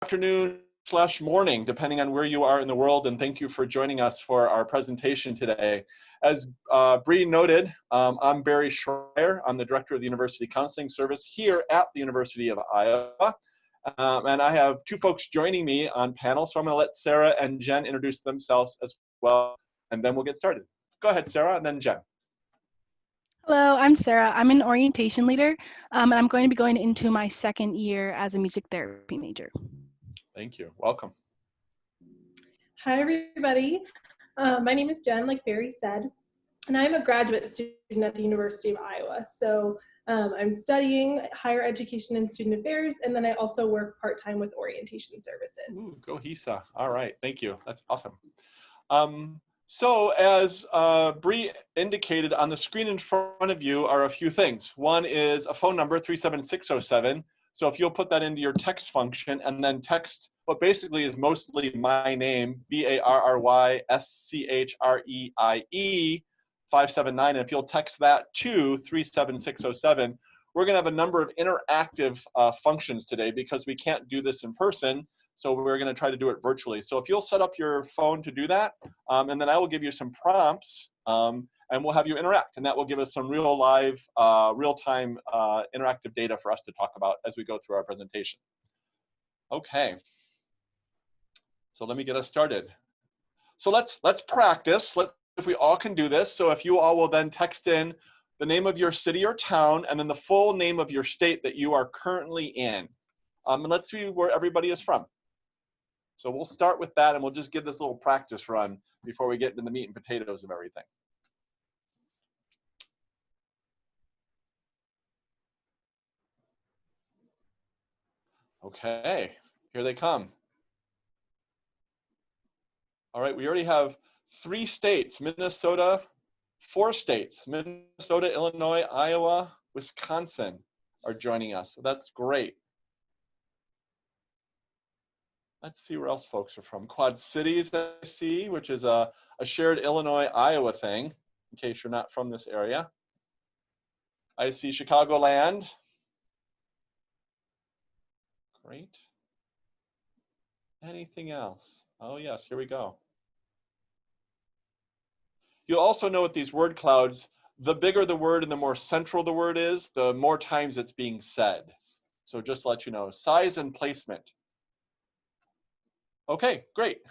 Afternoon/morning, depending on where you are in the world, and thank you for joining us for our presentation today. As Bree noted, I'm Barry Schreier. I'm the Director of the University Counseling Service here at the University of Iowa. And I have two folks joining me on panel, so I'm going to let Sarah and Jen introduce themselves as well, and then we'll get started. Go ahead, Sarah, and then Jen. Hello, I'm Sarah. I'm an orientation leader, and I'm going to be going into my second year as a music therapy major. Thank you. Welcome. Hi, everybody. My name is Jen, like Barry said, and I'm a graduate student at the University of Iowa. So I'm studying higher education and student affairs, and then I also work part-time with orientation services. Ooh, go HESA. All right, thank you. That's awesome. So as Bree indicated, on the screen in front of you are a few things. One is a phone number, 37607. So if you'll put that into your text function and then text what basically is mostly my name, BARRYSCHREIE 579. And if you'll text that to 37607, we're going to have a number of interactive functions today because we can't do this in person. So we're going to try to do it virtually. So if you'll set up your phone to do that, and then I will give you some prompts, and we'll have you interact. And that will give us some real live, real-time interactive data for us to talk about as we go through our presentation. Okay. So let me get us started. So let's practice. If we all can do this. So if you all will then text in the name of your city or town, and then the full name of your state that you are currently in. And let's see where everybody is from. So we'll start with that, and we'll just give this little practice run before we get into the meat and potatoes of everything. Okay, here they come. All right, we already have 3 states, Minnesota, 4 states, Minnesota, Illinois, Iowa, Wisconsin are joining us. So that's great. Let's see where else folks are from. Quad Cities, I see, which is a shared Illinois-Iowa thing, in case you're not from this area. I see Chicagoland. Great. Anything else? Oh yes, here we go. You'll also know with these word clouds, the bigger the word and the more central the word is, the more times it's being said. So just to let you know, size and placement. Okay, great.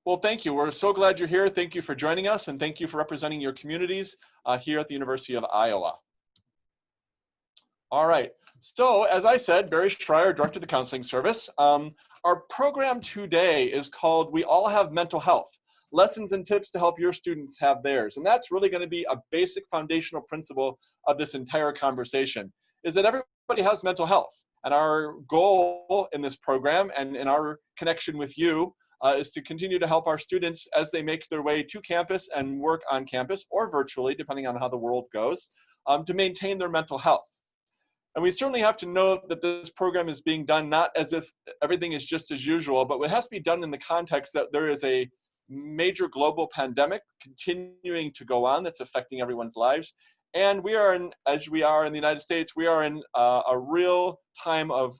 Well, thank you. We're so glad you're here. Thank you for joining us, and thank you for representing your communities here at the University of Iowa. All right. So, as I said, Barry Schreier, Director of the Counseling Service. Our program today is called We All Have Mental Health, Lessons and Tips to Help Your Students Have Theirs. And that's really going to be a basic foundational principle of this entire conversation, is that everybody has mental health. And our goal in this program and in our connection with you is to continue to help our students as they make their way to campus and work on campus or virtually, depending on how the world goes, to maintain their mental health. And we certainly have to know that this program is being done not as if everything is just as usual, but it has to be done in the context that there is a major global pandemic continuing to go on that's affecting everyone's lives. And we are in, as we are in the United States, we are in a real time of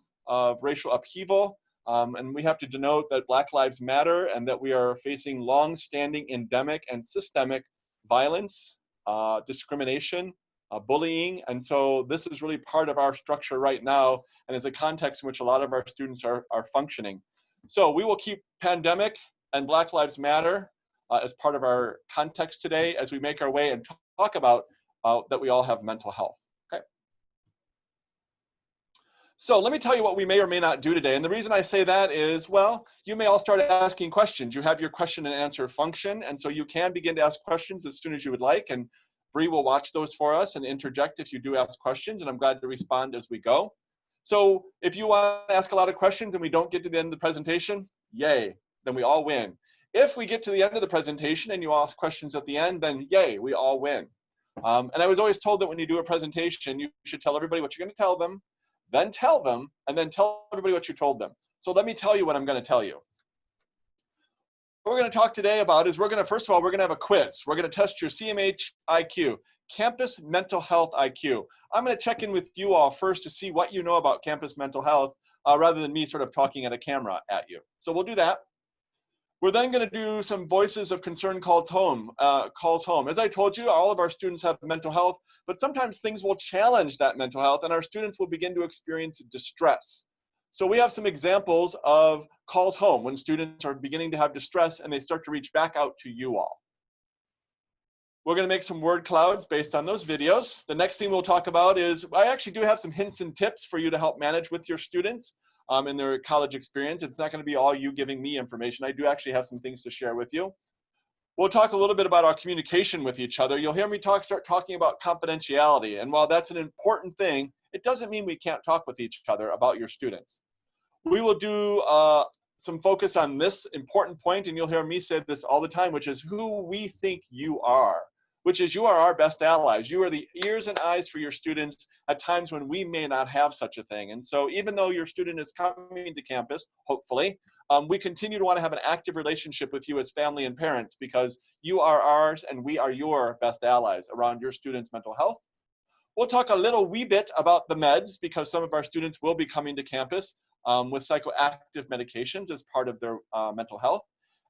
racial upheaval. And we have to denote that Black Lives Matter and that we are facing long-standing endemic and systemic violence, discrimination, bullying. And so this is really part of our structure right now and is a context in which a lot of our students are functioning. So we will keep pandemic and Black Lives Matter as part of our context today as we make our way and talk about that we all have mental health. Okay. So let me tell you what we may or may not do today. And the reason I say that is, well, you may all start asking questions. You have your question and answer function. And so you can begin to ask questions as soon as you would like. And Bree will watch those for us and interject if you do ask questions. And I'm glad to respond as we go. So if you want to ask a lot of questions and we don't get to the end of the presentation, yay, then we all win. If we get to the end of the presentation and you ask questions at the end, then yay, we all win. And I was always told that when you do a presentation, you should tell everybody what you're going to tell them, then tell them, and then tell everybody what you told them. So let me tell you what I'm going to tell you. What we're going to talk today about is first of all, we're going to have a quiz. We're going to test your CMH IQ, Campus Mental Health IQ. I'm going to check in with you all first to see what you know about campus mental health rather than me sort of talking at a camera at you. So we'll do that. We're then going to do some voices of concern calls home. As I told you, all of our students have mental health, but sometimes things will challenge that mental health and our students will begin to experience distress. So we have some examples of calls home when students are beginning to have distress and they start to reach back out to you all. We're going to make some word clouds based on those videos. The next thing we'll talk about is, I actually do have some hints and tips for you to help manage with your students in their college experience. It's not going to be all you giving me information. I do actually have some things to share with you. We'll talk a little bit about our communication with each other. You'll hear me start talking about confidentiality. And while that's an important thing, it doesn't mean we can't talk with each other about your students. We will do some focus on this important point, and you'll hear me say this all the time, which is who we think you are, which is you are our best allies. You are the ears and eyes for your students at times when we may not have such a thing. And so even though your student is coming to campus, hopefully, we continue to want to have an active relationship with you as family and parents because you are ours and we are your best allies around your students' mental health. We'll talk a little wee bit about the meds because some of our students will be coming to campus with psychoactive medications as part of their mental health.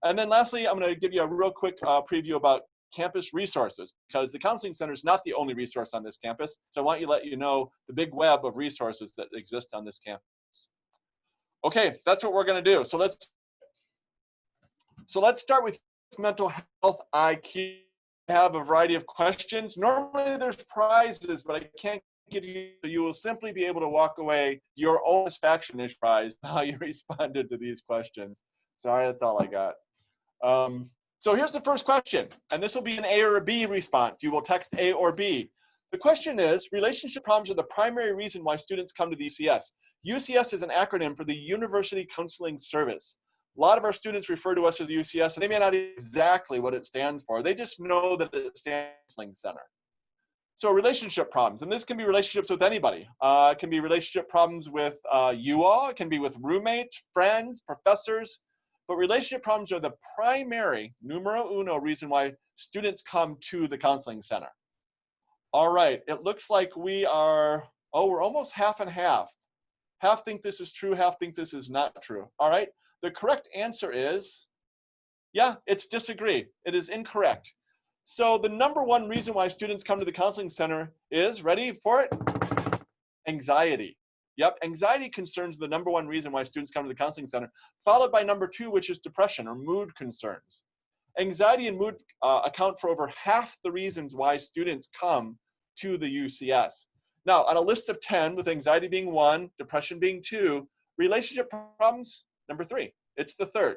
And then lastly, I'm going to give you a real quick preview about campus resources because the Counseling Center is not the only resource on this campus. So I want to let you know the big web of resources that exist on this campus. Okay, that's what we're going to do. So let's start with mental health IQ. I have a variety of questions. Normally there's prizes, but I can't give you, so you will simply be able to walk away your own satisfaction is prize how you responded to these questions. Sorry, that's all I got. So here's the first question, and this will be an A or a B response. You will text A or B. The question is, relationship problems are the primary reason why students come to the UCS. UCS is an acronym for the University Counseling Service. A lot of our students refer to us as the UCS, and they may not know exactly what it stands for. They just know that it stands for Counseling Center. So relationship problems, and this can be relationships with anybody. It can be relationship problems with you all. It can be with roommates, friends, professors. But relationship problems are the primary, numero uno, reason why students come to the Counseling Center. All right, it looks like we are, we're almost half and half. Half think this is true, half think this is not true. All right, the correct answer is, yeah, it's disagree. It is incorrect. So the number one reason why students come to the Counseling Center is, ready for it? Anxiety. Yep, anxiety concerns the number one reason why students come to the Counseling Center, followed by number two, which is depression or mood concerns. Anxiety and mood account for over half the reasons why students come to the UCS. Now, on a list of 10, with anxiety being 1, depression being 2, relationship problems, number 3. It's the third.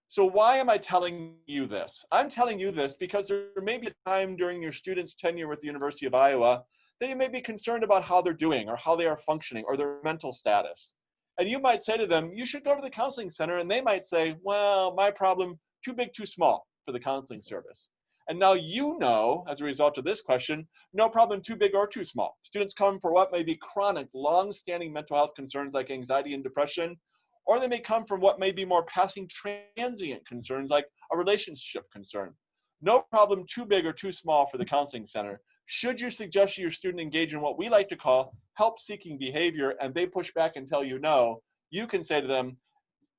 So why am I telling you this? I'm telling you this because there may be a time during your student's tenure with the University of Iowa that you may be concerned about how they're doing or how they are functioning or their mental status. And you might say to them, you should go to the Counseling Center, and they might say, well, my problem, too big, too small for the counseling service. And now you know, as a result of this question, no problem too big or too small. Students come for what may be chronic, long-standing mental health concerns like anxiety and depression, or they may come from what may be more passing transient concerns like a relationship concern. No problem too big or too small for the Counseling Center. Should you suggest your student engage in what we like to call help-seeking behavior and they push back and tell you no, you can say to them,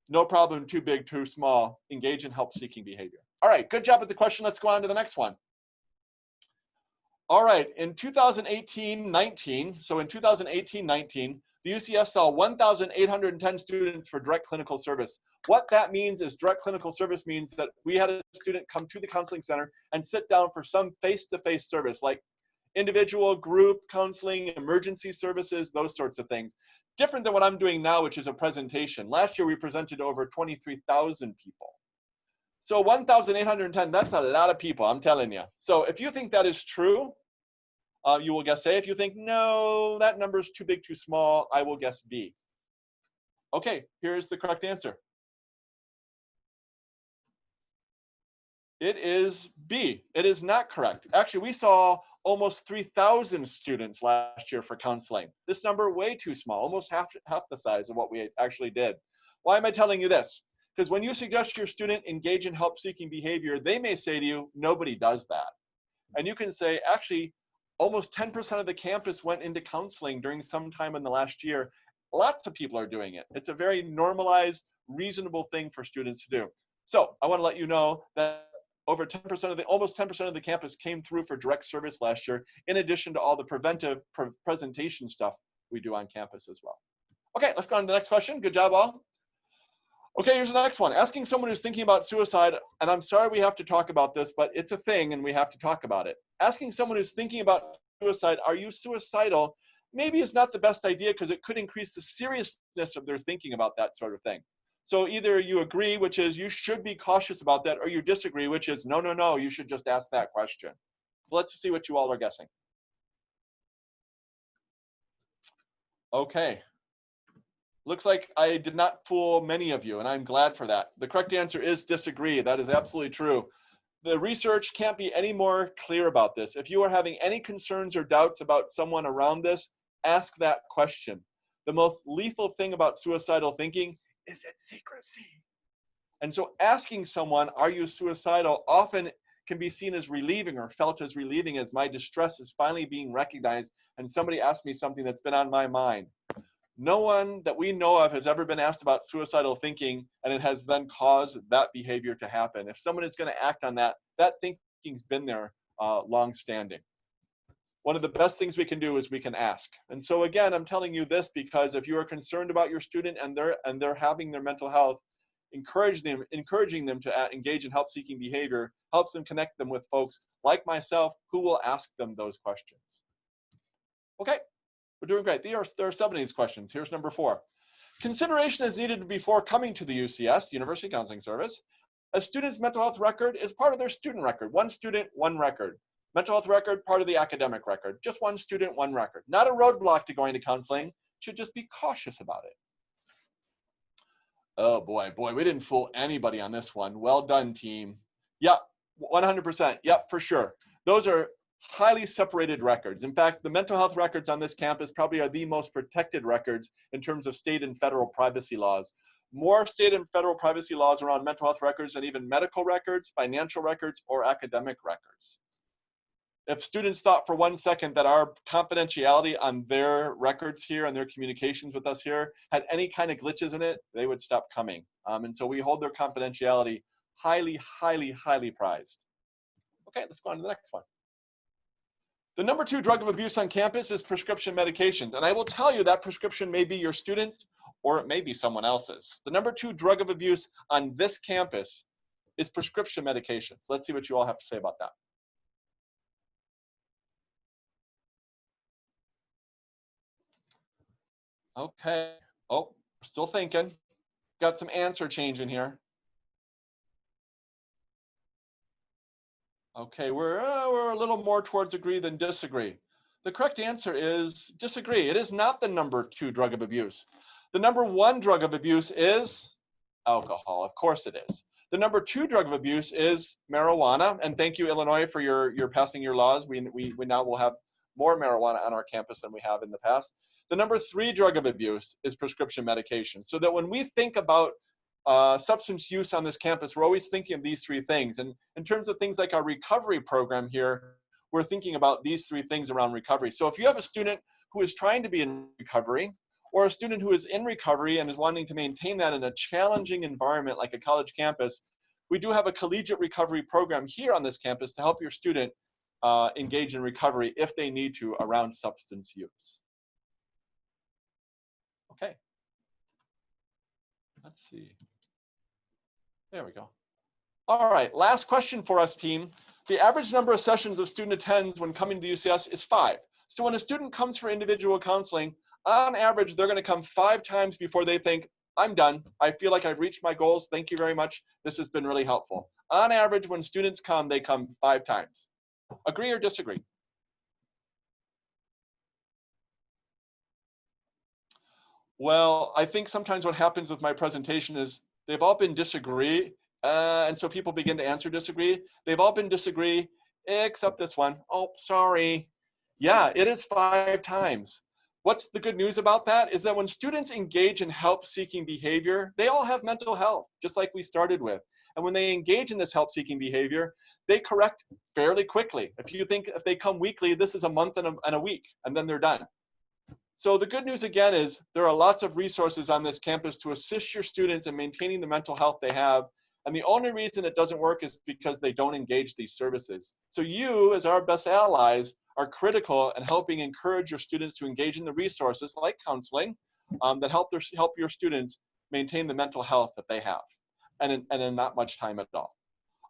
no problem too big, too small, engage in help-seeking behavior. All right, good job with the question. Let's go on to the next one. All right, in 2018-19, so in 2018-19, the UCS saw 1,810 students for direct clinical service. What that means is direct clinical service means that we had a student come to the Counseling Center and sit down for some face-to-face service, like individual, group counseling, emergency services, those sorts of things. Different than what I'm doing now, which is a presentation. Last year, we presented to over 23,000 people. So 1,810, that's a lot of people, I'm telling you. So if you think that is true, you will guess A. If you think, no, that number is too big, too small, I will guess B. Okay, here's the correct answer. It is B. It is not correct. Actually, we saw almost 3,000 students last year for counseling. This number, way too small, almost half the size of what we actually did. Why am I telling you this? Because when you suggest your student engage in help-seeking behavior, they may say to you, nobody does that. And you can say, actually, almost 10% of the campus went into counseling during some time in the last year, Lots of people are doing it. It's a very normalized, reasonable thing for students to do. So I want to let you know that over 10% of the, almost 10% of the campus came through for direct service last year, in addition to all the preventive presentation stuff we do on campus as well. Okay, let's go on to the next question. Good job, all. Okay, here's the next one. Asking someone who's thinking about suicide, and I'm sorry we have to talk about this, but it's a thing and we have to talk about it. Asking someone who's thinking about suicide, are you suicidal, maybe is not the best idea because it could increase the seriousness of their thinking about that sort of thing. So either you agree, which is you should be cautious about that, or you disagree, which is no, no, no, you should just ask that question. So let's see what you all are guessing. Okay. Looks like I did not fool many of you, and I'm glad for that. The correct answer is disagree. That is absolutely true. The research can't be any more clear about this. If you are having any concerns or doubts about someone around this, ask that question. The most lethal thing about suicidal thinking is its secrecy. And so asking someone, are you suicidal, often can be seen as relieving or felt as relieving as my distress is finally being recognized and somebody asked me something that's been on my mind. No one that we know of has ever been asked about suicidal thinking and it has then caused that behavior to happen. If someone is going to act on that, that thinking's been there long standing. One of the best things we can do is we can ask. And so again, I'm telling you this because if you are concerned about your student and they're having their mental health, encouraging them to engage in help-seeking behavior helps them connect them with folks like myself who will ask them those questions. Okay. We're doing great. There are 7 of these questions. Here's number 4. Consideration is needed before coming to the UCS, University Counseling Service. A student's mental health record is part of their student record. One student, one record. Mental health record, part of the academic record. Just one student, one record. Not a roadblock to going to counseling. Should just be cautious about it. Oh boy, we didn't fool anybody on this one. Well done, team. Yep, 100%. Yep, for sure. Those are highly separated records. In fact, the mental health records on this campus probably are the most protected records in terms of state and federal privacy laws. More state and federal privacy laws around mental health records than even medical records, financial records, or academic records. If students thought for 1 second that our confidentiality on their records here and their communications with us here had any kind of glitches in it, they would stop coming. And so we hold their confidentiality highly, highly, highly prized. Okay, let's go on to the next one. The number 2 drug of abuse on campus is prescription medications. And I will tell you that prescription may be your student's or it may be someone else's. The number 2 drug of abuse on this campus is prescription medications. Let's see what you all have to say about that. Okay. Oh, we're still thinking. Got some answer change in here. Okay, we're a little more towards agree than disagree. The correct answer is disagree. It is not the number 2 drug of abuse. The number 1 drug of abuse is alcohol. Of course it is. The number 2 drug of abuse is marijuana. And thank you, Illinois, for your passing your laws. We now will have more marijuana on our campus than we have in the past. The number 3 drug of abuse is prescription medication. So that when we think about substance use on this campus, we're always thinking of these 3 things. And in terms of things like our recovery program here, we're thinking about these 3 things around recovery. So if you have a student who is trying to be in recovery, or a student who is in recovery and is wanting to maintain that in a challenging environment like a college campus, we do have a collegiate recovery program here on this campus to help your student engage in recovery if they need to around substance use. Okay. Let's see. There we go. All right, last question for us, team. The average number of sessions a student attends when coming to UCS is 5. So when a student comes for individual counseling, on average, they're going to come 5 times before they think, I'm done. I feel like I've reached my goals. Thank you very much. This has been really helpful. On average, when students come, they come 5 times. Agree or disagree? Well, I think sometimes what happens with my presentation is they've all been disagree, and so people begin to answer disagree. They've all been disagree, except this one. Oh, sorry. Yeah, it is 5 times. What's the good news about that is that when students engage in help-seeking behavior, they all have mental health, just like we started with. And when they engage in this help-seeking behavior, they correct fairly quickly. If you think if they come weekly, this is a month and a week, and then they're done. So the good news again is there are lots of resources on this campus to assist your students in maintaining the mental health they have. And the only reason it doesn't work is because they don't engage these services. So you, as our best allies, are critical in helping encourage your students to engage in the resources like counseling that help your students maintain the mental health that they have, and in not much time at all.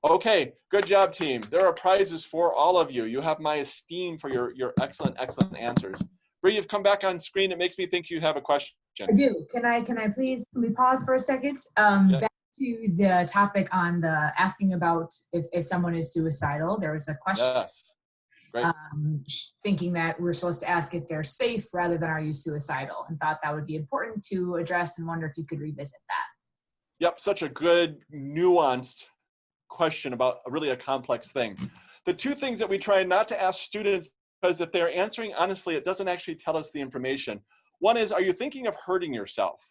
Okay, good job, team. There are prizes for all of you. You have my esteem for your excellent answers. Bree, you've come back on screen. It makes me think you have a question. I do. Can I please, can we pause for a second? Yeah. Back to the topic on the asking about if someone is suicidal. There was a question. Yes. Great. Thinking that we're supposed to ask if they're safe rather than are you suicidal, and thought that would be important to address, and wonder if you could revisit that. Yep, such a good nuanced question about really a complex thing. The two things that we try not to ask students, because if they're answering honestly, it doesn't actually tell us the information. One is, are you thinking of hurting yourself?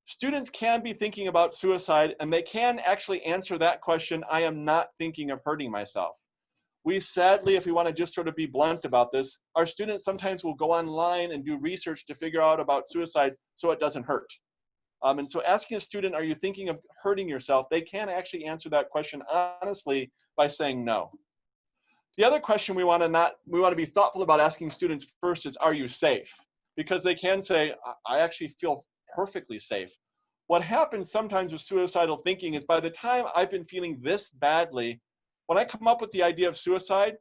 Students can be thinking about suicide, and they can actually answer that question, I am not thinking of hurting myself. We sadly, if we want to just sort of be blunt about this, our students sometimes will go online and do research to figure out about suicide so it doesn't hurt. And so asking a student, are you thinking of hurting yourself? They can actually answer that question honestly by saying no. The other question we want to be thoughtful about asking students first is, are you safe? Because they can say, I actually feel perfectly safe. What happens sometimes with suicidal thinking is by the time I've been feeling this badly, when I come up with the idea of suicide,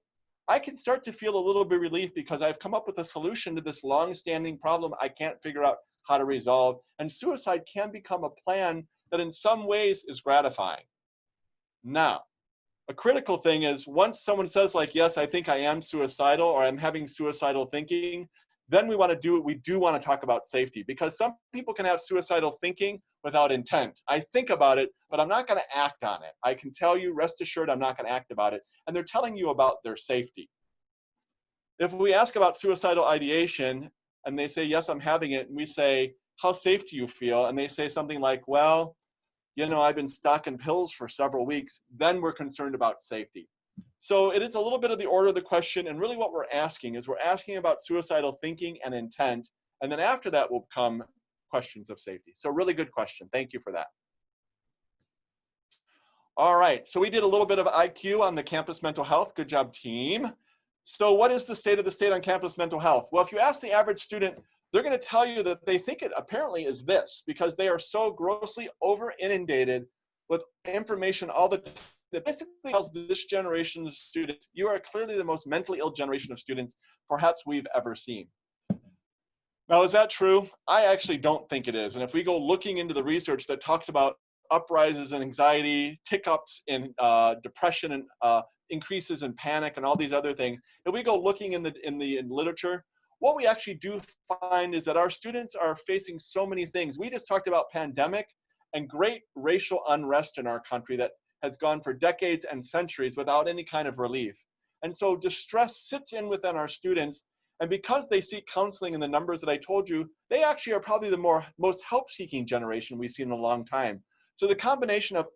I can start to feel a little bit of relief because I've come up with a solution to this long-standing problem I can't figure out how to resolve. And suicide can become a plan that in some ways is gratifying. Now, a critical thing is once someone says like, yes, I think I am suicidal or I'm having suicidal thinking, then we do want to talk about safety, because some people can have suicidal thinking without intent. I think about it, but I'm not going to act on it. I can tell you, rest assured, I'm not going to act about it. And they're telling you about their safety. If we ask about suicidal ideation and they say, yes, I'm having it, and we say, how safe do you feel? And they say something like, well, you know, I've been stocking pills for several weeks, then we're concerned about safety. So it is a little bit of the order of the question, and really what we're asking is we're asking about suicidal thinking and intent, and then after that will come questions of safety. So really good question. Thank you for that. All right, so we did a little bit of IQ on the campus mental health. Good job, team. So what is the state of the state on campus mental health? Well, if you ask the average student, they're going to tell you that they think it apparently is this, because they are so grossly over inundated with information all the time that basically tells this generation of students, you are clearly the most mentally ill generation of students perhaps we've ever seen. Now, is that true? I actually don't think it is. And if we go looking into the research that talks about uprises in anxiety, tick-ups in depression, and increases in panic, and all these other things, if we go looking in the literature, what we actually do find is that our students are facing so many things. We just talked about pandemic and great racial unrest in our country that has gone for decades and centuries without any kind of relief. And so distress sits in within our students, and because they seek counseling in the numbers that I told you, they actually are probably the most help-seeking generation we've seen in a long time. So the combination of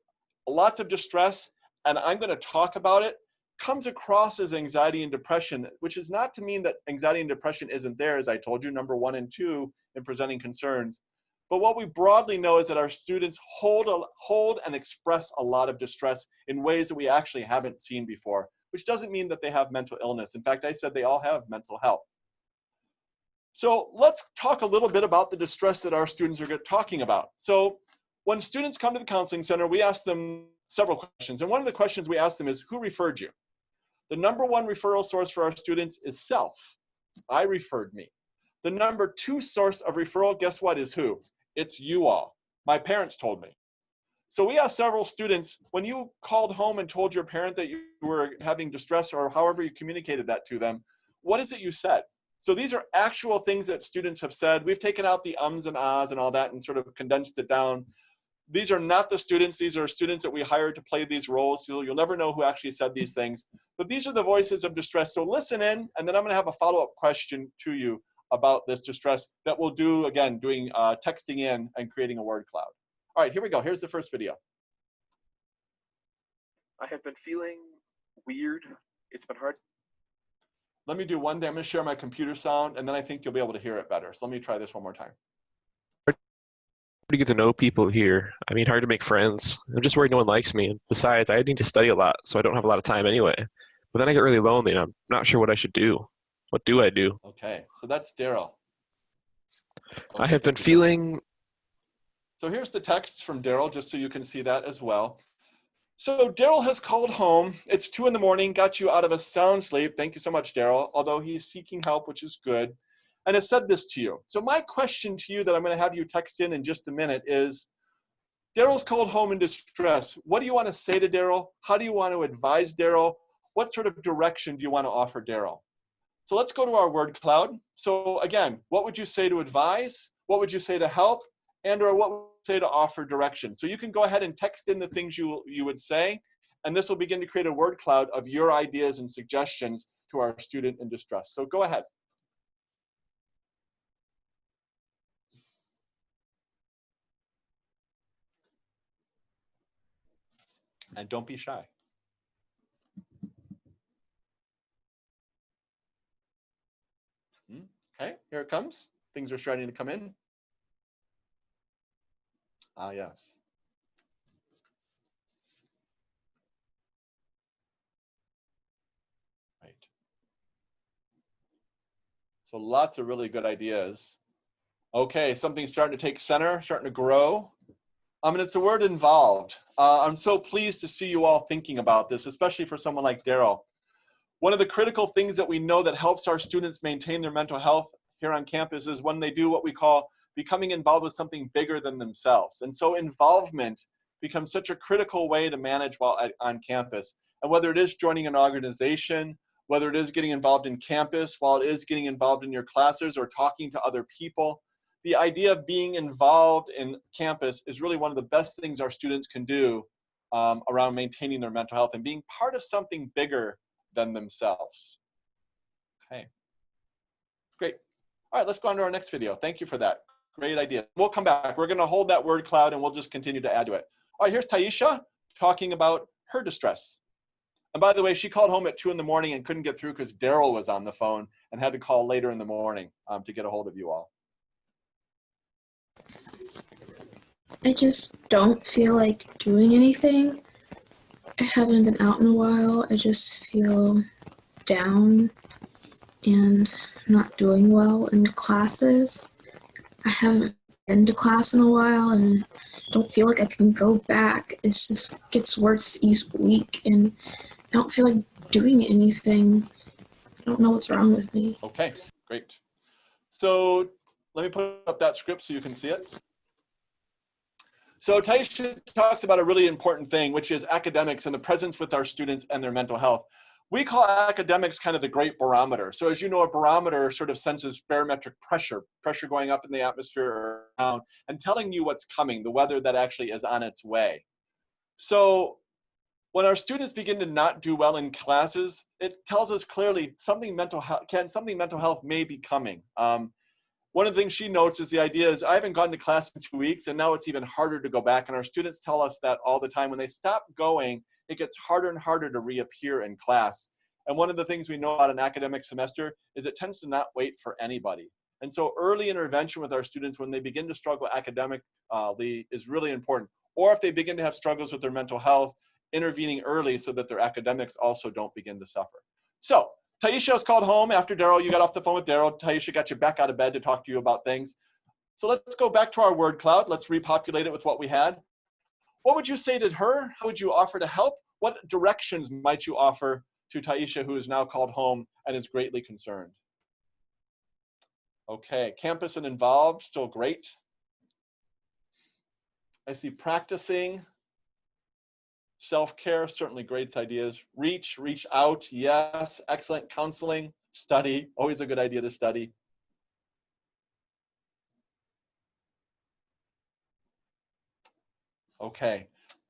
lots of distress, and I'm going to talk about it, comes across as anxiety and depression, which is not to mean that anxiety and depression isn't there, as I told you, number 1 and 2 in presenting concerns. But what we broadly know is that our students hold and express a lot of distress in ways that we actually haven't seen before, which doesn't mean that they have mental illness. In fact, I said they all have mental health. So let's talk a little bit about the distress that our students are talking about. So when students come to the counseling center, we ask them several questions. And one of the questions we ask them is, who referred you? The number 1 referral source for our students is self. I referred me. The number 2 source of referral, guess what, is who? It's you all. My parents told me. So we asked several students, when you called home and told your parent that you were having distress, or however you communicated that to them, what is it you said? So these are actual things that students have said. We've taken out the ums and ahs and all that and sort of condensed it down. These are not the students. These are students that we hired to play these roles. So you'll never know who actually said these things. But these are the voices of distress. So listen in, and then I'm going to have a follow-up question to you about this distress that we'll do, again, doing texting in and creating a word cloud. All right, here we go. Here's the first video. I have been feeling weird. It's been hard. Let me do one thing. I'm going to share my computer sound, and then I think you'll be able to hear it better. So let me try this one more time. To get to know people here. I mean, hard to make friends. I'm just worried no one likes me. And besides, I need to study a lot, so I don't have a lot of time anyway. But then I get really lonely, and I'm not sure what I should do. What do I do? Okay, so that's Daryl. I Okay, have been thank you, Daryl. feeling. So here's the text from Daryl, just so you can see that as well. So Daryl has called home. It's 2 in the morning, got you out of a sound sleep. Thank you so much, Daryl, although he's seeking help, which is good, and has said this to you. So my question to you that I'm going to have you text in just a minute is, Daryl's called home in distress. What do you want to say to Daryl? How do you want to advise Daryl? What sort of direction do you want to offer Daryl? So let's go to our word cloud. So again, what would you say to advise? What would you say to help? And or what would you say to offer direction? So you can go ahead and text in the things you would say, and this will begin to create a word cloud of your ideas and suggestions to our student in distress. So go ahead. And don't be shy. Okay, here it comes. Things are starting to come in. Ah, yes. Right. So lots of really good ideas. Okay, something's starting to take center, starting to grow. And it's the word involved. I'm so pleased to see you all thinking about this, especially for someone like Daryl. One of the critical things that we know that helps our students maintain their mental health here on campus is when they do what we call becoming involved with something bigger than themselves. And so involvement becomes such a critical way to manage while on campus. And whether it is joining an organization, whether it is getting involved in campus, while it is getting involved in your classes or talking to other people, the idea of being involved in campus is really one of the best things our students can do around maintaining their mental health and being part of something bigger than themselves. Okay, great. All right, let's go on to our next video. Thank you for that. Great idea. We'll come back. We're going to hold that word cloud and we'll just continue to add to it. All right, here's Taisha talking about her distress. And by the way, she called home at 2 in the morning and couldn't get through because Daryl was on the phone and had to call later in the morning to get a hold of you all. I just don't feel like doing anything. I haven't been out in a while. I just feel down and not doing well in classes. I haven't been to class in a while and don't feel like I can go back. It just gets worse each week and I don't feel like doing anything. I don't know what's wrong with me. Okay, great. So let me put up that script so you can see it. So Taisha talks about a really important thing, which is academics and the presence with our students and their mental health. We call academics kind of the great barometer. So as you know, a barometer sort of senses barometric pressure going up in the atmosphere or down, and telling you what's coming, the weather that actually is on its way. So when our students begin to not do well in classes, it tells us clearly something mental health may be coming. One of the things she notes is the idea is I haven't gone to class in 2 weeks and now it's even harder to go back. And our students tell us that all the time. When they stop going, it gets harder and harder to reappear in class. And one of the things we know about an academic semester is it tends to not wait for anybody. And so early intervention with our students when they begin to struggle academically is really important. Or if they begin to have struggles with their mental health, intervening early so that their academics also don't begin to suffer. So Taisha was called home after Daryl. You got off the phone with Daryl. Taisha got you back out of bed to talk to you about things. So let's go back to our word cloud. Let's repopulate it with what we had. What would you say to her? How would you offer to help? What directions might you offer to Taisha, who is now called home and is greatly concerned? Okay, campus and involved, still great. I see practicing. Self-care, certainly great ideas. Reach out, yes. Excellent. Counseling, study, always a good idea to study. Okay,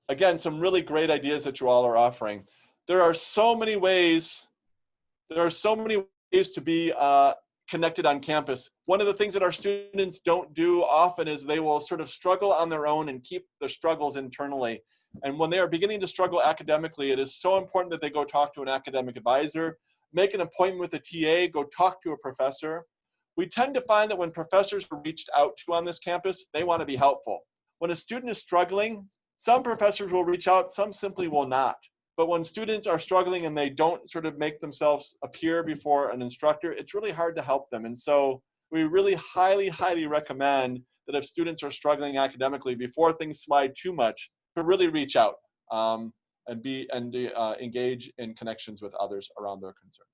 again, some really great ideas that you all are offering. There are so many ways to be connected on campus. One of the things that our students don't do often is they will sort of struggle on their own and keep their struggles internally. And when they are beginning to struggle academically, it is so important that they go talk to an academic advisor, make an appointment with a TA, go talk to a professor. We tend to find that when professors are reached out to on this campus, they want to be helpful. When a student is struggling, some professors will reach out, some simply will not. But when students are struggling and they don't sort of make themselves appear before an instructor, it's really hard to help them. And so we really highly, highly recommend that if students are struggling academically, before things slide too much, to really reach out and engage in connections with others around their concerns.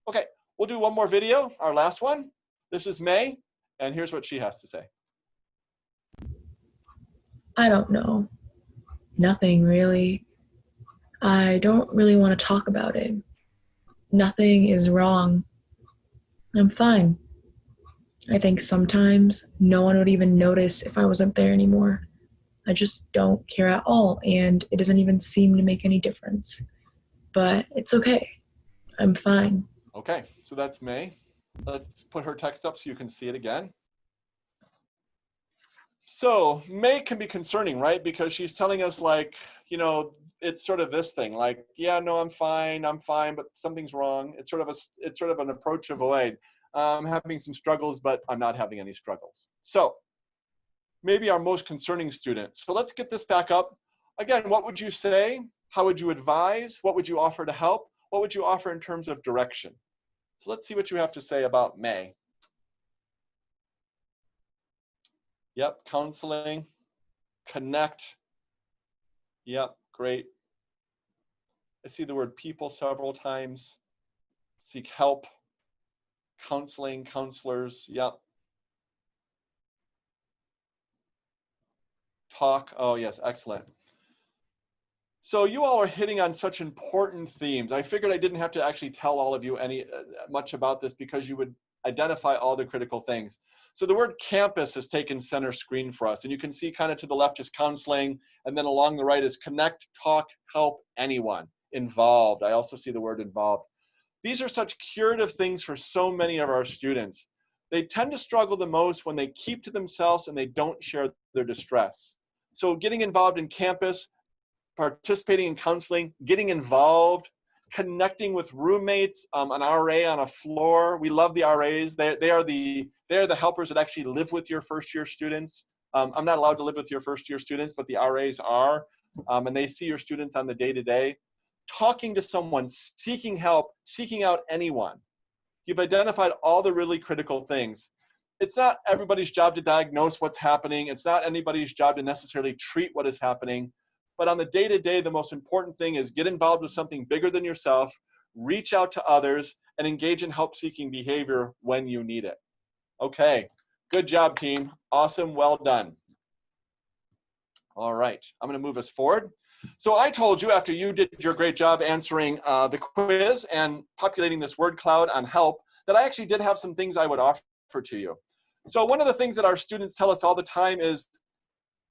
Okay, we'll do one more video, our last one. This is May, and here's what she has to say. I don't know. Nothing really. I don't really want to talk about it. Nothing is wrong. I'm fine. I think sometimes no one would even notice if I wasn't there anymore. I just don't care at all, and it doesn't even seem to make any difference. But it's okay. I'm fine. Okay, so that's May. Let's put her text up so you can see it again. So May can be concerning, right? Because she's telling us, like, you know, it's sort of this thing, like, yeah, no, I'm fine, but something's wrong. It's sort of an approach of, avoid. I'm having some struggles, but I'm not having any struggles. So maybe our most concerning students. So let's get this back up. Again, what would you say? How would you advise? What would you offer to help? What would you offer in terms of direction? So let's see what you have to say about May. Yep, counseling, connect. Yep, great. I see the word people several times. Seek help, counseling, counselors, yep. Talk, oh yes, excellent. So you all are hitting on such important themes. I figured I didn't have to actually tell all of you much about this because you would identify all the critical things. So the word campus has taken center screen for us, and you can see kind of to the left is counseling, and then along the right is connect, talk, help, anyone, involved. I also see the word involved. These are such curative things for so many of our students. They tend to struggle the most when they keep to themselves and they don't share their distress. So getting involved in campus, participating in counseling, getting involved, connecting with roommates, an RA on a floor. We love the RAs. They are the helpers that actually live with your first year students. I'm not allowed to live with your first year students, but the RAs are, and they see your students on the day-to-day. Talking to someone, seeking help, seeking out anyone. You've identified all the really critical things. It's not everybody's job to diagnose what's happening. It's not anybody's job to necessarily treat what is happening. But on the day-to-day, the most important thing is get involved with something bigger than yourself, reach out to others, and engage in help-seeking behavior when you need it. Okay, good job, team. Awesome, well done. All right, I'm gonna move us forward. So I told you after you did your great job answering the quiz and populating this word cloud on help, that I actually did have some things I would offer to you. So one of the things that our students tell us all the time is,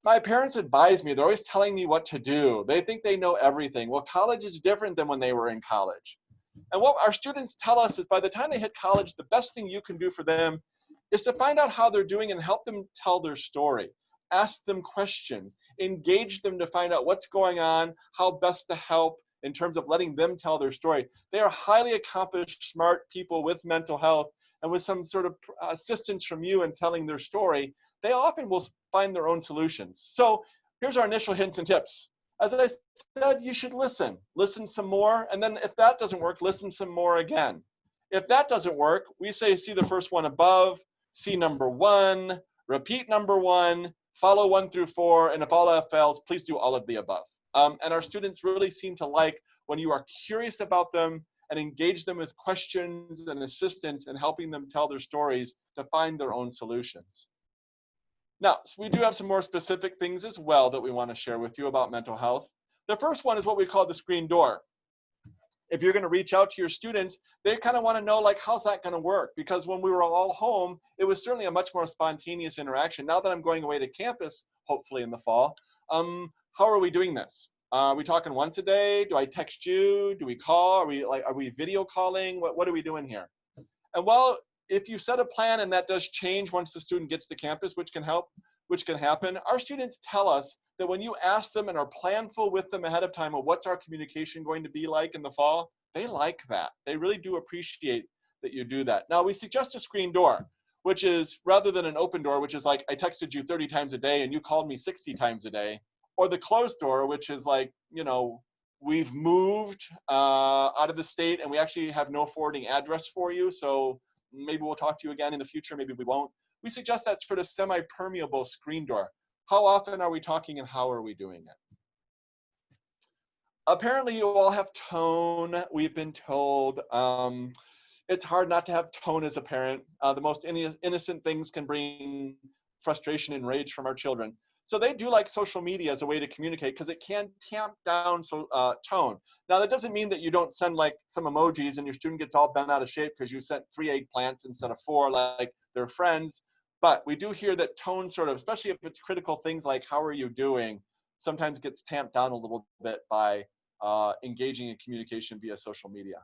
my parents advise me, they're always telling me what to do. They think they know everything. Well, college is different than when they were in college. And what our students tell us is by the time they hit college, the best thing you can do for them is to find out how they're doing and help them tell their story. Ask them questions, engage them to find out what's going on, how best to help in terms of letting them tell their story. They are highly accomplished, smart people with mental health, and with some sort of assistance from you in telling their story, they often will find their own solutions. So here's our initial hints and tips. As I said, you should listen. Listen some more, and then if that doesn't work, listen some more again. If that doesn't work, we say see the first one above, see number 1, repeat number 1, follow 1 through 4, and if all that fails, please do all of the above. And our students really seem to like when you are curious about them and engage them with questions and assistance and helping them tell their stories to find their own solutions. Now, so we do have some more specific things as well that we want to share with you about mental health. The first one is what we call the screen door. If you're going to reach out to your students, they kind of want to know, like, how's that going to work? Because when we were all home, it was certainly a much more spontaneous interaction. Now that I'm going away to campus, hopefully in the fall, how are we doing this? Are we talking once a day? Do I text you? Do we call? Are we video calling? What are we doing here? And well, if you set a plan and that does change once the student gets to campus, which can happen, our students tell us that when you ask them and are planful with them ahead of time of what's our communication going to be like in the fall, they like that. They really do appreciate that you do that. Now, we suggest a screen door, which is rather than an open door, which is like I texted you 30 times a day and you called me 60 times a day, or the closed door, which is like, you know, we've moved out of the state and we actually have no forwarding address for you, so maybe we'll talk to you again in the future, maybe we won't. We suggest that sort of semi-permeable screen door. How often are we talking and how are we doing it? Apparently you all have tone, we've been told. It's hard not to have tone as a parent. The most innocent things can bring frustration and rage from our children. So they do like social media as a way to communicate because it can tamp down tone. Now that doesn't mean that you don't send like some emojis and your student gets all bent out of shape because you sent 3 eggplants instead of 4 like their friends. But we do hear that tone sort of, especially if it's critical things like how are you doing, sometimes gets tamped down a little bit by engaging in communication via social media.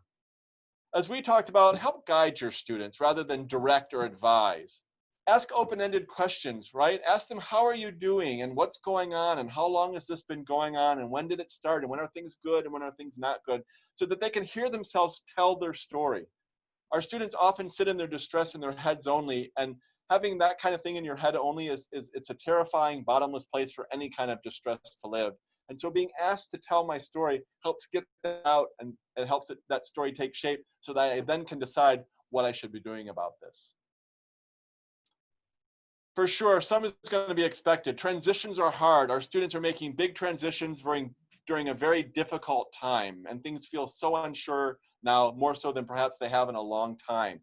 As we talked about, help guide your students rather than direct or advise. Ask open-ended questions, right? Ask them, how are you doing and what's going on and how long has this been going on and when did it start and when are things good and when are things not good, so that they can hear themselves tell their story. Our students often sit in their distress in their heads only, and having that kind of thing in your head only it's a terrifying, bottomless place for any kind of distress to live. And so being asked to tell my story helps get that out, and it helps that story take shape so that I then can decide what I should be doing about this. For sure, some is going to be expected. Transitions are hard. Our students are making big transitions during a very difficult time, and things feel so unsure now, more so than perhaps they have in a long time.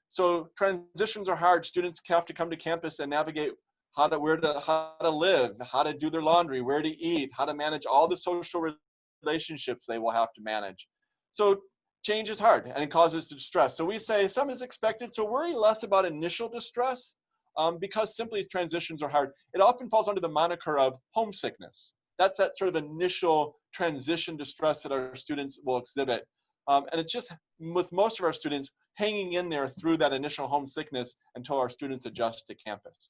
So transitions are hard. Students have to come to campus and navigate how to live, how to do their laundry, where to eat, how to manage all the social relationships they will have to manage. So change is hard and it causes distress. So we say some is expected, so worry less about initial distress because simply transitions are hard. It often falls under the moniker of homesickness. That's that sort of initial transition distress that our students will exhibit. And it's just, with most of our students, hanging in there through that initial homesickness until our students adjust to campus.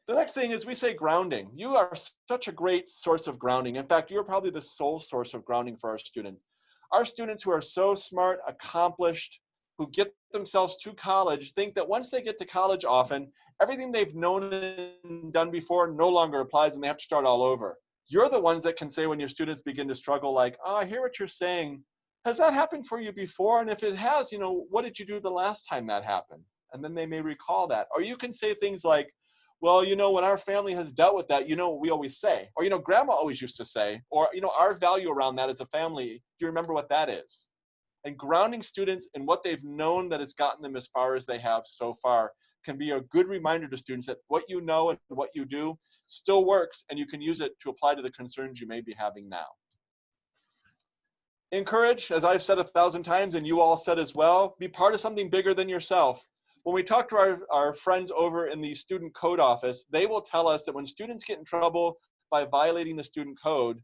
The next thing is we say grounding. You are such a great source of grounding. In fact, you're probably the sole source of grounding for our students. Our students who are so smart, accomplished, who get themselves to college, think that once they get to college often, everything they've known and done before no longer applies and they have to start all over. You're the ones that can say when your students begin to struggle, like, oh, I hear what you're saying. Has that happened for you before? And if it has, you know, what did you do the last time that happened? And then they may recall that. Or you can say things like, well, you know, when our family has dealt with that, you know what we always say, or, you know, grandma always used to say, or, you know, our value around that as a family, do you remember what that is? And grounding students in what they've known that has gotten them as far as they have so far can be a good reminder to students that what you know and what you do still works, and you can use it to apply to the concerns you may be having now. Encourage, as I've said 1,000 times, and you all said as well, be part of something bigger than yourself. When we talk to our friends over in the student code office, they will tell us that when students get in trouble by violating the student code,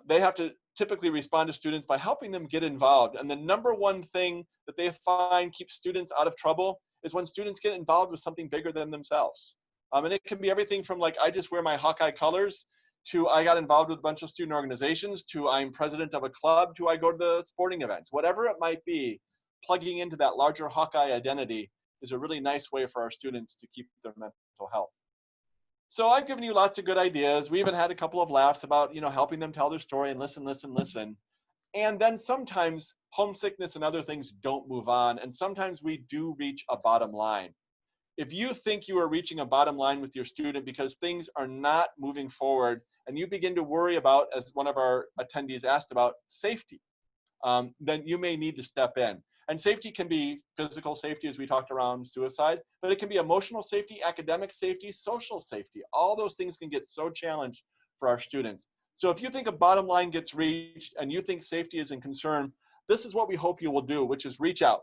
they have to typically respond to students by helping them get involved. And the number one thing that they find keeps students out of trouble is when students get involved with something bigger than themselves. And it can be everything from like, I just wear my Hawkeye colors, to I got involved with a bunch of student organizations, to I'm president of a club, to I go to the sporting events. Whatever it might be, plugging into that larger Hawkeye identity is a really nice way for our students to keep their mental health. So I've given you lots of good ideas. We even had a couple of laughs about, you know, helping them tell their story and listen. And then sometimes homesickness and other things don't move on. And sometimes we do reach a bottom line. If you think you are reaching a bottom line with your student because things are not moving forward and you begin to worry about, as one of our attendees asked about, safety, then you may need to step in. And safety can be physical safety, as we talked around suicide, but it can be emotional safety, academic safety, social safety. All those things can get so challenged for our students. So if you think a bottom line gets reached and you think safety is in concern, this is what we hope you will do, which is reach out.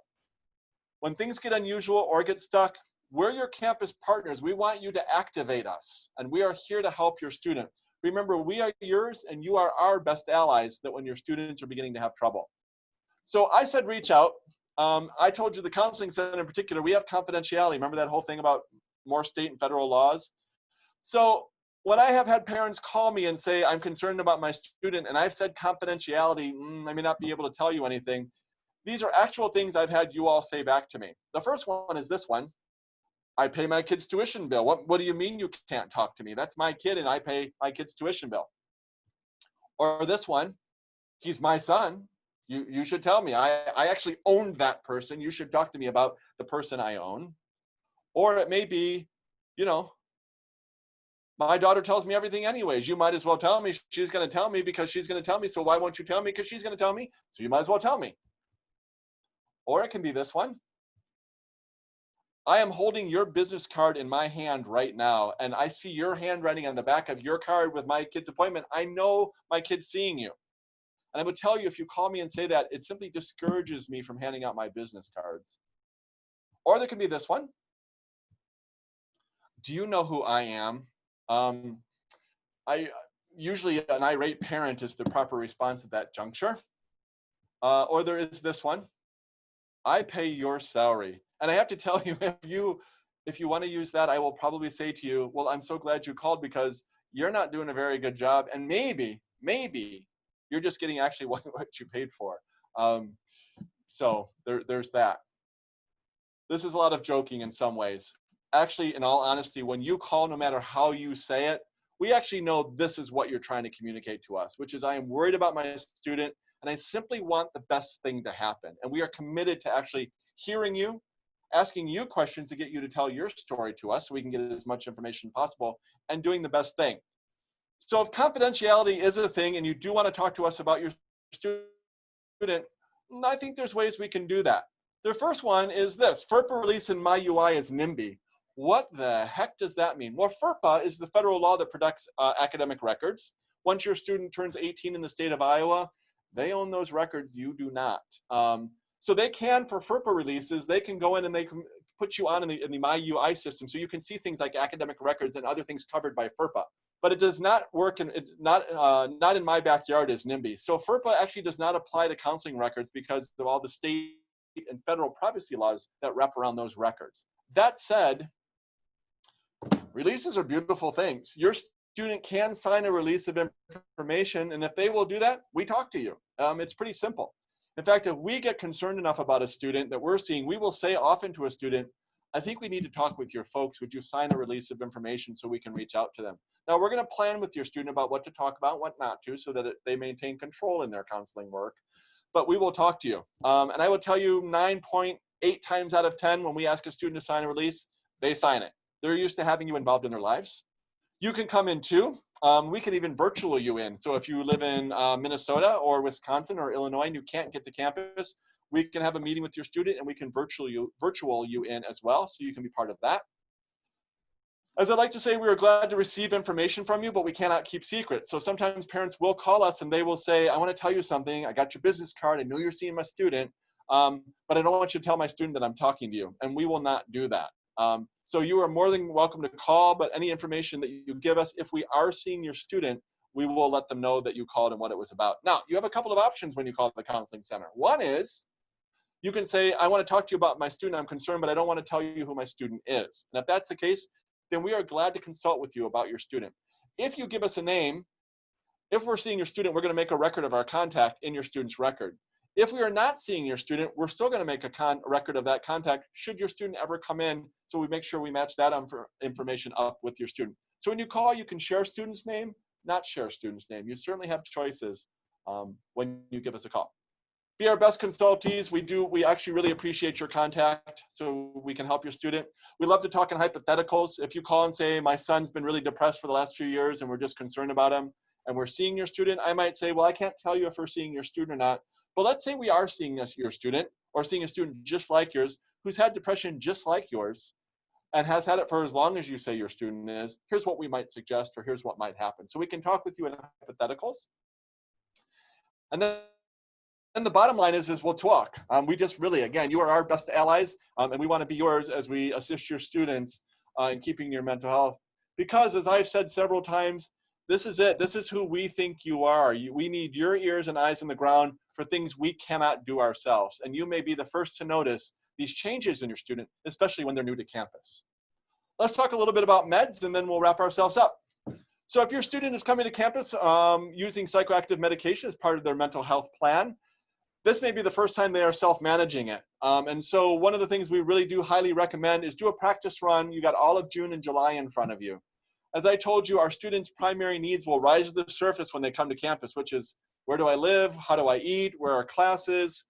When things get unusual or get stuck, we're your campus partners. We want you to activate us, and we are here to help your student. Remember, we are yours and you are our best allies that when your students are beginning to have trouble. So I said reach out. I told you the counseling center in particular, we have confidentiality. Remember that whole thing about more state and federal laws? So when I have had parents call me and say, I'm concerned about my student, and I've said confidentiality, I may not be able to tell you anything. These are actual things I've had you all say back to me. The first one is this one. I pay my kid's tuition bill. What do you mean you can't talk to me? That's my kid and I pay my kid's tuition bill. Or this one, he's my son. You should tell me. I actually owned that person. You should talk to me about the person I own. Or it may be, you know, my daughter tells me everything anyways. You might as well tell me. She's going to tell me because she's going to tell me. So why won't you tell me? Because she's going to tell me. So you might as well tell me. Or it can be this one. I am holding your business card in my hand right now, and I see your handwriting on the back of your card with my kid's appointment. I know my kid's seeing you. And I would tell you, if you call me and say that, it simply discourages me from handing out my business cards. Or there can be this one. Do you know who I am? Usually an irate parent is the proper response at that juncture. Or there is this one. I pay your salary. And I have to tell you, if you want to use that, I will probably say to you, well, I'm so glad you called because you're not doing a very good job. And maybe you're just getting actually what you paid for. So there's that. This is a lot of joking in some ways. Actually, in all honesty, when you call, no matter how you say it, we actually know this is what you're trying to communicate to us, which is I am worried about my student and I simply want the best thing to happen. And we are committed to actually hearing you, asking you questions to get you to tell your story to us so we can get as much information as possible and doing the best thing. So if confidentiality is a thing and you do want to talk to us about your student, I think there's ways we can do that. The first one is this. FERPA release in my UI is NIMBY. What the heck does that mean? Well, FERPA is the federal law that protects academic records. Once your student turns 18 in the state of Iowa, they own those records, you do not. So they can, for FERPA releases, they can go in and they can put you on in the My UI system so you can see things like academic records and other things covered by FERPA. But it does not work, not in my backyard as NIMBY. So FERPA actually does not apply to counseling records because of all the state and federal privacy laws that wrap around those records. That said, releases are beautiful things. Your student can sign a release of information, and if they will do that, we talk to you. It's pretty simple. In fact, if we get concerned enough about a student that we're seeing, we will say often to a student, I think we need to talk with your folks. Would you sign a release of information so we can reach out to them? Now, we're going to plan with your student about what to talk about, what not to, so that they maintain control in their counseling work. But we will talk to you. And I will tell you 9.8 times out of 10, when we ask a student to sign a release, they sign it. They're used to having you involved in their lives. You can come in too. We can even virtual you in. So if you live in Minnesota or Wisconsin or Illinois and you can't get to campus, we can have a meeting with your student and we can virtual you in as well, so you can be part of that. As I like to say, we are glad to receive information from you, but we cannot keep secrets. So sometimes parents will call us and they will say, I want to tell you something. I got your business card. I know you're seeing my student, but I don't want you to tell my student that I'm talking to you. And we will not do that. So you are more than welcome to call, but any information that you give us, if we are seeing your student, we will let them know that you called and what it was about. Now, you have a couple of options when you call the counseling center. One is, you can say, I want to talk to you about my student. I'm concerned, but I don't want to tell you who my student is. And if that's the case, then we are glad to consult with you about your student. If you give us a name, if we're seeing your student, we're going to make a record of our contact in your student's record. If we are not seeing your student, we're still going to make a record of that contact should your student ever come in, so we make sure we match that information up with your student. So when you call, you can share student's name, not share student's name. You certainly have choices when you give us a call. Be our best consultees. We actually really appreciate your contact so we can help your student. We love to talk in hypotheticals. If you call and say, my son's been really depressed for the last few years and we're just concerned about him and we're seeing your student, I might say, well, I can't tell you if we're seeing your student or not, but let's say we are seeing your student or seeing a student just like yours who's had depression just like yours and has had it for as long as you say your student is. Here's what we might suggest, or here's what might happen. So we can talk with you in hypotheticals. And then the bottom line is we'll talk. We just really, again, you are our best allies, and we want to be yours as we assist your students in keeping your mental health. Because as I've said several times, this is it. This is who we think you are. We need your ears and eyes on the ground for things we cannot do ourselves. And you may be the first to notice these changes in your student, especially when they're new to campus. Let's talk a little bit about meds, and then we'll wrap ourselves up. So if your student is coming to campus using psychoactive medication as part of their mental health plan, this may be the first time they are self-managing it. And so one of the things we really do highly recommend is do a practice run. You got all of June and July in front of you. As I told you, our students' primary needs will rise to the surface when they come to campus, which is where do I live, how do I eat, where are classes,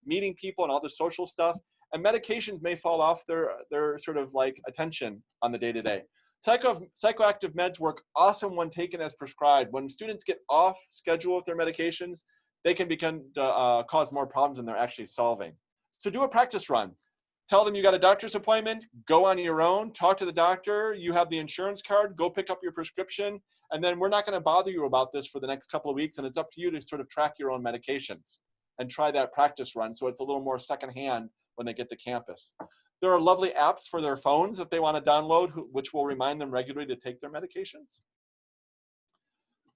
meeting people and all the social stuff. And medications may fall off their sort of like attention on the day-to-day. Psychoactive meds work awesome when taken as prescribed. When students get off schedule with their medications, they can begin to cause more problems than they're actually solving. So do a practice run. Tell them you got a doctor's appointment, go on your own, talk to the doctor, you have the insurance card, go pick up your prescription, and then we're not going to bother you about this for the next couple of weeks, and it's up to you to sort of track your own medications and try that practice run so it's a little more secondhand when they get to campus. There are lovely apps for their phones if they want to download, which will remind them regularly to take their medications.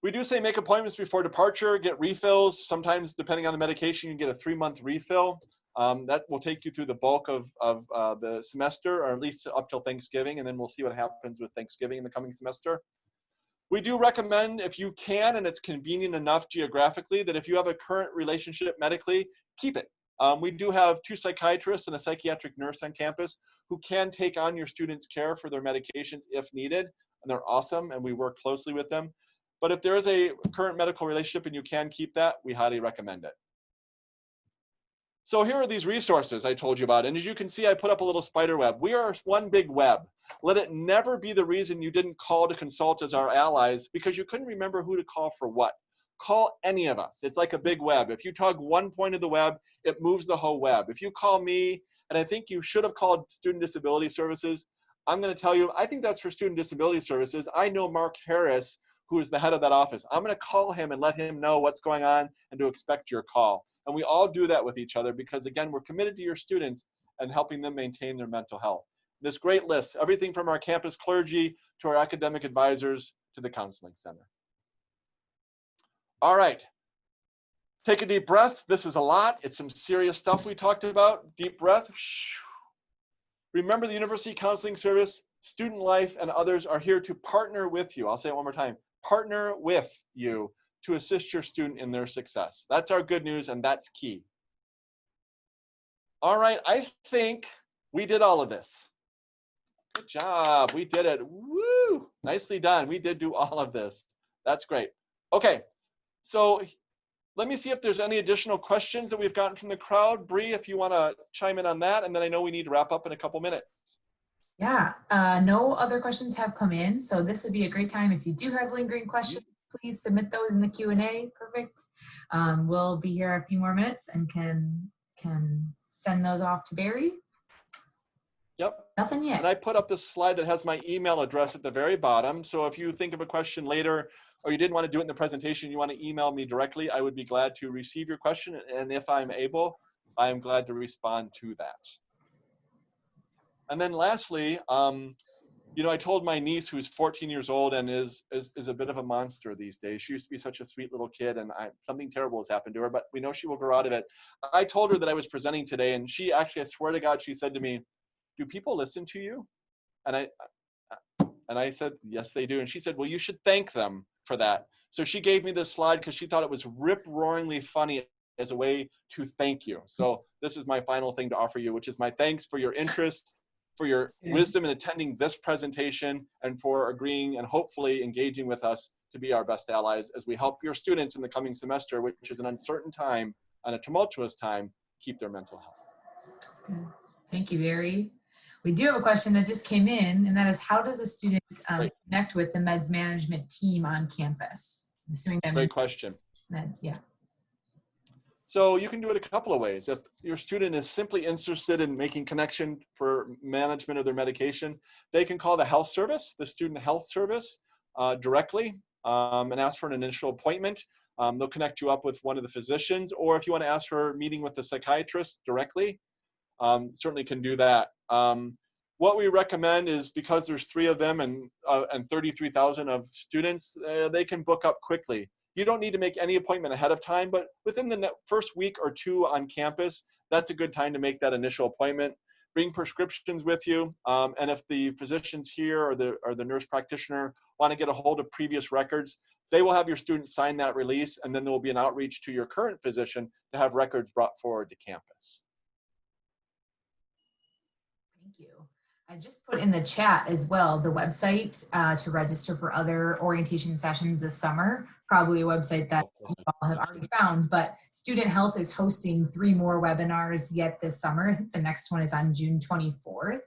We do say make appointments before departure, get refills. Sometimes, depending on the medication, you can get a 3-month refill. That will take you through the bulk of the semester, or at least up till Thanksgiving, and then we'll see what happens with Thanksgiving in the coming semester. We do recommend, if you can and it's convenient enough geographically, that if you have a current relationship medically, keep it. We do have 2 psychiatrists and a psychiatric nurse on campus who can take on your students' care for their medications if needed, and they're awesome, and we work closely with them. But if there is a current medical relationship and you can keep that, we highly recommend it. So here are these resources I told you about. And as you can see, I put up a little spider web. We are one big web. Let it never be the reason you didn't call to consult as our allies because you couldn't remember who to call for what. Call any of us. It's like a big web. If you tug one point of the web, it moves the whole web. If you call me, and I think you should have called Student Disability Services, I'm going to tell you, I think that's for Student Disability Services. I know Mark Harris, who is the head of that office. I'm going to call him and let him know what's going on and to expect your call. And we all do that with each other because, again, we're committed to your students and helping them maintain their mental health. This great list, everything from our campus clergy to our academic advisors to the counseling center. All right, take a deep breath. This is a lot. It's some serious stuff we talked about. Deep breath. Remember, the University Counseling Service, Student Life, and others are here to partner with you. I'll say it one more time. Partner with you to assist your student in their success. That's our good news, and that's key. All right, I think we did all of this. Good job, we did it. Woo, nicely done. We did do all of this. That's great. Okay, so let me see if there's any additional questions that we've gotten from the crowd. Bree, if you want to chime in on that, and then I know we need to wrap up in a couple minutes. Yeah, no other questions have come in, so this would be a great time. If you do have lingering questions, please submit those in the Q&A. Perfect. We'll be here a few more minutes and can send those off to Barry. Yep. Nothing yet. And I put up this slide that has my email address at the very bottom. So if you think of a question later, or you didn't want to do it in the presentation, you want to email me directly, I would be glad to receive your question. And if I'm able, I am glad to respond to that. And then lastly, you know, I told my niece, who's 14 years old and is a bit of a monster these days. She used to be such a sweet little kid, and something terrible has happened to her, but we know she will grow out of it. I told her that I was presenting today, and she actually, I swear to God, she said to me, "Do people listen to you?" And I said, "Yes, they do." And she said, "Well, you should thank them for that." So she gave me this slide because she thought it was rip-roaringly funny as a way to thank you. So this is my final thing to offer you, which is my thanks for your interest, for your wisdom in attending this presentation, and for agreeing and hopefully engaging with us to be our best allies as we help your students in the coming semester, which is an uncertain time and a tumultuous time, keep their mental health. That's good. Thank you, Barry. We do have a question that just came in, and that is, how does a student connect with the meds management team on campus? I'm assuming that Great question. Yeah. So you can do it a couple of ways. If your student is simply interested in making connection for management of their medication, they can call the health service, the student health service, directly and ask for an initial appointment. They'll connect you up with one of the physicians, or if you want to ask for a meeting with the psychiatrist directly, certainly can do that. What we recommend is, because there's 3 of them and 33,000 of students, they can book up quickly. You don't need to make any appointment ahead of time, but within the first week or 2 on campus, that's a good time to make that initial appointment. bring prescriptions with you. And if the physicians here or the nurse practitioner want to get a hold of previous records, they will have your students sign that release, and then there will be an outreach to your current physician to have records brought forward to campus. Thank you. I just put in the chat as well the website to register for other orientation sessions this summer. Probably a website that you all have already found, but Student Health is hosting 3 more webinars yet this summer. The next one is on June 24th.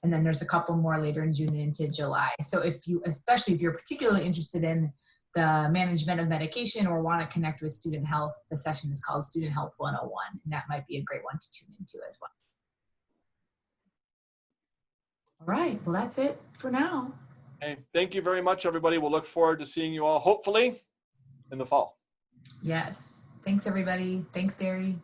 And then there's a couple more later in June into July. So if you, especially if you're particularly interested in the management of medication or want to connect with Student Health, the session is called Student Health 101, and that might be a great one to tune into as well. All right, well, that's it for now. Hey, thank you very much, everybody. We'll look forward to seeing you all, hopefully, in the fall. Yes. Thanks, everybody. Thanks, Barry.